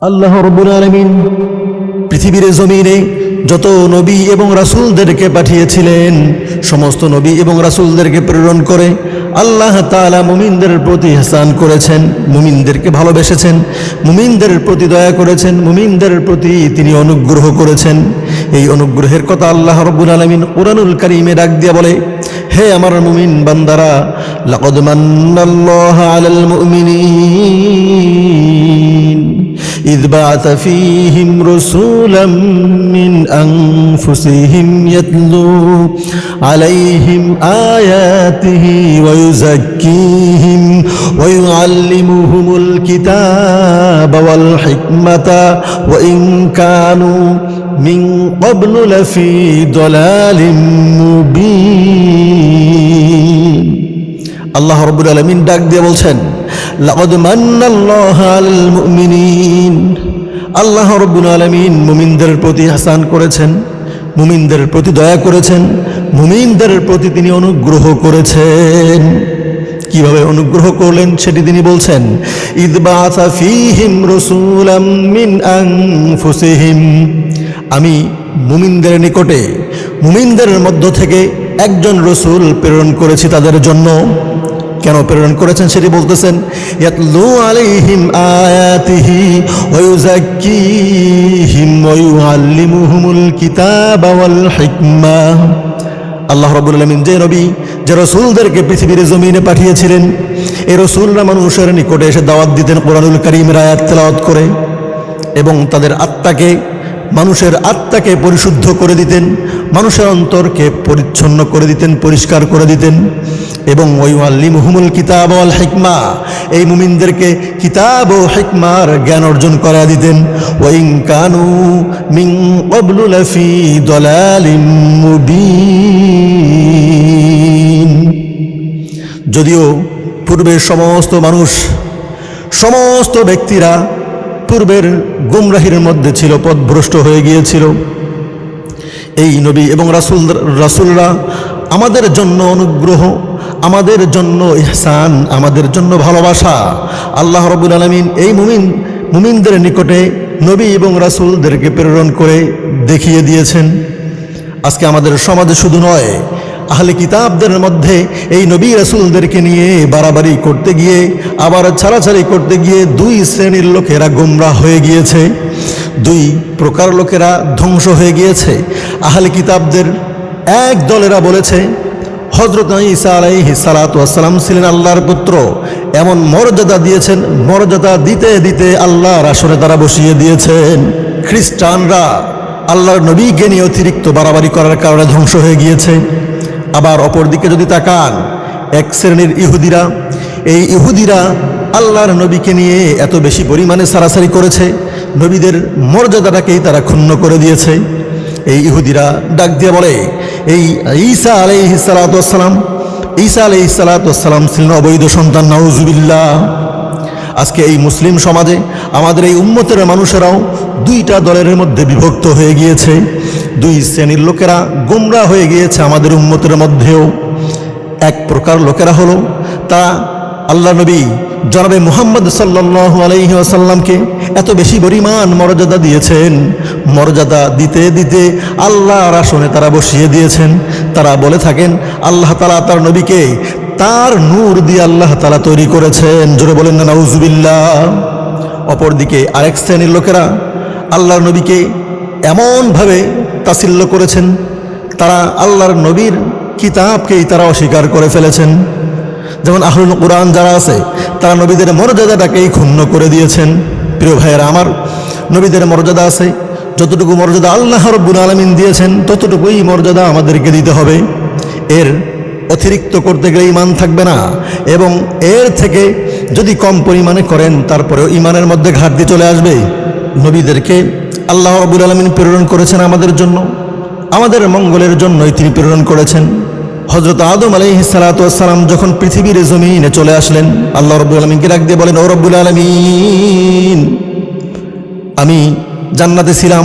আল্লাহ রাব্বুল আলামিন পৃথিবীর জমিনে যত নবী এবং রাসূলদেরকে পাঠিয়েছিলেন, সমস্ত নবী এবং রাসূলদেরকে প্রেরণ করে আল্লাহ তাআলা মুমিনদের প্রতি ইহসান করেছেন, মুমিনদেরকে ভালোবেসেছেন, মুমিনদের প্রতি দয়া করেছেন, মুমিনদের প্রতি তিনি অনুগ্রহ করেছেন। এই অনুগ্রহের কথা আল্লাহ রাব্বুল আলামিন কুরআনুল কারীমে ডাক দিয়ে বলে, হে আমার মুমিন বান্দারা, লাকাদ মান্নাল্লাহু আলাল মুমিনিন إذ بعث فيهم رسولا من أنفسهم يتلو عليهم آياته ويزكيهم ويعلمهم الكتاب والحكمة وإن كانوا من قبل لفي ضلال مبين। আল্লাহ রাব্বুল আলামিন ডাক দিয়ে বলছেন, লাকাদ মান্নাল্লাহু আলাল মুমিনিন, আল্লাহ রাব্বুল আলামিন মুমিনদের প্রতি ইহসান করেছেন, মুমিনদের প্রতি দয়া করেছেন, মুমিনদের প্রতি তিনি অনুগ্রহ করেছেন। কিভাবে অনুগ্রহ করলেন সেটি তিনি বলছেন, ইয বাআসা ফীহিম রাসূলাম মিন আনফুসিহিম, আমি মুমিনদের নিকটে মুমিনদের মধ্য থেকে একজন রাসূল প্রেরণ করেছি তাদের জন্য। কেন প্রেরণ করেছেন সেটি বলতেছেন, ইয়াতলু আলাইহিম আয়াতিহি ওয়া ইউযাক্কিহিম ওয়া ইউআল্লিমুহুমুল কিতাবা ওয়াল হিকমা। আল্লাহ রাব্বুল আলামিন যে নবী, যে রাসূলদেরকে পৃথিবীর জমিনে পাঠিয়েছিলেন, এই রাসূলরা মানুষের নিকটে এসে দাওয়াত দিতেন কুরআনুল কারীমের আয়াত তেলাওয়াত করে, এবং তাদের আত্মাকে, মানুষের আত্মাকে পরিশুদ্ধ করে দিতেন, মানুষের অন্তরকে পরিচ্ছন্ন করে দিতেন, পরিষ্কার করে দিতেন। এবং ওয়াইউআল্লিমুহুমুল কিতাব ওয়াল হিকমা, এই মুমিনদেরকে কিতাব ও হিকমার জ্ঞান অর্জন করা দিতেন। ওয়াইন কানু মিন ক্বাবলু লাফি দালালিম মুবিন, যদিও পূর্বের সমস্ত মানুষ, সমস্ত ব্যক্তিরা পূর্বের গুমরাহির মধ্যে ছিল, পথভ্রষ্ট হয়ে গিয়েছিল, এই নবী এবং রাসূলরা আমাদের জন্য অনুগ্রহ, আমাদের জন্য ইহসান, আমাদের জন্য ভালোবাসা আল্লাহ রাব্বুল আলামিন এই মুমিনদের নিকটে নবী এবং রাসূলদেরকে প্রেরণ করে দেখিয়ে দিয়েছেন। আজকে আমাদের সমাজে শুধু নয়, আহলে কিতাবদের মধ্যে এই নবী রাসূলদেরকে নিয়ে বাড়াবাড়ি করতে গিয়ে, আবার ছাড়াছাড়ি করতে গিয়ে দুই শ্রেণীর লোকেরা গোমরাহ হয়ে গিয়েছে, দুই প্রকার লোকেরা ধ্বংস হয়ে গিয়েছে। আহলে কিতাবদের এক দলেরা বলেছে হযরত ঈসা আলাইহিস সালাতু ওয়াস সালাম ছিলেন আল্লাহর পুত্র, এমন মর্যাদা দিয়েছেন, মর্যাদা দিতে দিতে আল্লাহর আসনে তারা বসিয়ে দিয়েছেন। খ্রিস্টানরা আল্লাহর নবীকে নিয়ে অতিরিক্ত বাড়াবাড়ি করার কারণে ধ্বংস হয়ে গিয়েছে। আবার অপরদিকে যদি তাকান, এক শ্রেণীর ইহুদিরা, এই ইহুদিরা আল্লাহর নবীকে নিয়ে এত বেশি পরিমাণে সারাসারি করেছে, নবীদের মর্যাদাটাকেই তারা ক্ষুণ্ণ করে দিয়েছে। এই ইহুদিরা ডাক দিয়ে বলে, এই ঈসা আলাইহিস সালাতু ওয়াস সালাম, ঈসা আলাইহিস সালাতু ওয়াস সালাম ছিলেন অবৈধ সন্তান, নাউজুবিল্লাহ। আজকে এই মুসলিম সমাজে আমাদের এই উম্মতের মানুষেরাও দুইটা দলের মধ্যে বিভক্ত হয়ে গিয়েছে, দুই শ্রেণীর লোকেরা গোমরাহ হয়ে গিয়েছে আমাদের উম্মতের মধ্যেও। এক প্রকার লোকেরা হলো, তা আল্লাহ নবী জনাবে মুহাম্মদ সাল্লাল্লাহু আলাইহি ওয়াসাল্লামকে এত বেশি পরিমাণ মর্যাদা দিয়েছেন, মর্যাদা দিতে দিতে আল্লাহর আসনে তারা বসিয়ে দিয়েছেন। তারা বলে থাকেন আল্লাহ তাআলা তার নবীকে তার নূর দিয়ে আল্লাহ তাআলা তৈরি করেছেন, জোরে বলেন না নাউজুবিল্লাহ। অপরদিকে আরেক শ্রেণীর লোকেরা আল্লাহর নবীকে এমনভাবে তাছিল্য করেছেন, তারা আল্লাহর নবীর কিতাবকেই তারা অস্বীকার করে ফেলেছেন। যেমন আহলুল কুরআন যারা আছে, তারা নবীদের মর্যাদাটাকেই ক্ষুণ্ণ করে দিয়েছেন। প্রিয় ভাইয়েরা আমার, নবীদের মর্যাদা আছে, যতটুকু মর্যাদা আল্লাহ রাব্বুল আলামিন দিয়েছেন ততটুকুই মর্যাদা আমাদেরকে দিতে হবে। এর অতিরিক্ত করতে গেলে ঈমান থাকবে না, এবং এর থেকে যদি কম পরিমাণে করেন তারপরেও ঈমানের মধ্যে ঘাটতি চলে আসবে। নবীদেরকে আল্লাহ রাব্বুল আলামিন প্রেরণ করেছেন আমাদের জন্য, আমাদের মঙ্গলের জন্যই তিনি প্রেরণ করেছেন। হযরত আদম আলাইহিস সালাতু ওয়াস সালাম যখন পৃথিবীর জমিনে চলে আসলেন, আল্লাহ রাব্বুল আলামিনকে ডাক দিয়ে বলেন, ও রব্বুল আলামিন, আমি জান্নাতে ছিলাম,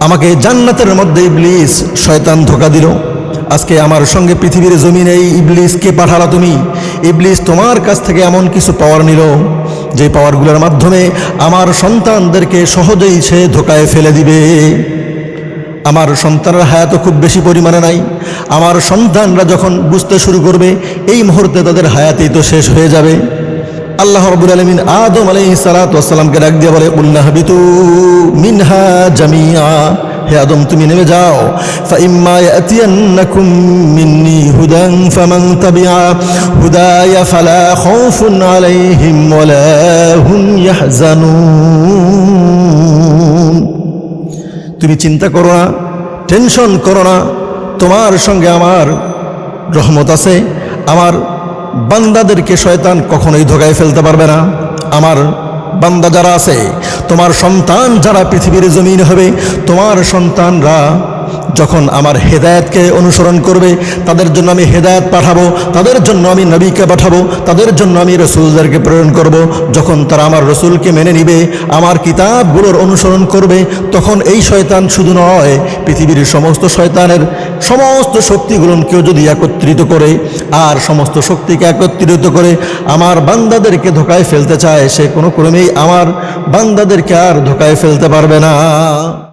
আমাকে জান্নাতের মধ্যে ইবলিস শয়তান ধোঁকা দিল, আজকে আমার সঙ্গে পৃথিবীর জমিনে এই ইবলিসকে পাঠালা তুমি। ইবলিস তোমার কাছ থেকে এমন কিছু পাওয়ার নিল যে পাওয়ারগুলোর মাধ্যমে আমার সন্তানদেরকে সহজেই সে ধোকায় ফেলে দিবে। আমার সন্তানের হায়াতও খুব বেশি পরিমাণে নাই। আমার সন্তানরা যখন বুঝতে শুরু করবে এই মুহূর্তে তাদের হায়াতই তো শেষ হয়ে যাবে। আল্লাহ রাব্বুল আলামিন আদম আলাইহিস সালাতু ওয়াস সালামকে ডাক দিয়ে বলে, কুল্না হাবিতু মিনহা জামিআ, হে আদম তুমি নেমে যাও। ফাইম্মা ইয়াতিয়ান্নাকুম মিন্নি হুদান ফামান তাবিআ হুদায়া ফালা খাউফুন আলাইহিম ওয়ালা হুম ইয়াহজানুন। তুমি চিন্তা করো না, টেনশন করো না, তোমার সঙ্গে আমার রহমত আছে। আমার বান্দাদেরকে শয়তান কখনোই ধোকায় ফেলতে পারবে না। আমার বান্দা যারা আছে, তোমার সন্তান যারা পৃথিবীর জমিন হবে, তোমার সন্তানরা যখন আমার হেদায়েতকে অনুসরণ করবে, তাদের জন্য আমি হেদায়েত পাঠাবো, তাদের জন্য আমি নবীকে পাঠাবো, তাদের জন্য আমি রসুলদেরকে প্রেরণ করব। যখন তারা আমার রসুলকে মেনে নিবে, আমার কিতাবগুলোর অনুসরণ করবে, তখন এই শয়তান শুধু নয়, পৃথিবীর সমস্ত শয়তানের সমস্ত শক্তিগুলোকেও যদি একত্রিত করে আর সমস্ত শক্তিকে একত্রিত করে আমার বান্দাদেরকে ধোকায় ফেলতে চায়, সে কোনো ক্রমেই আমার বান্দাদেরকে আর ধোকায় ফেলতে পারবে না।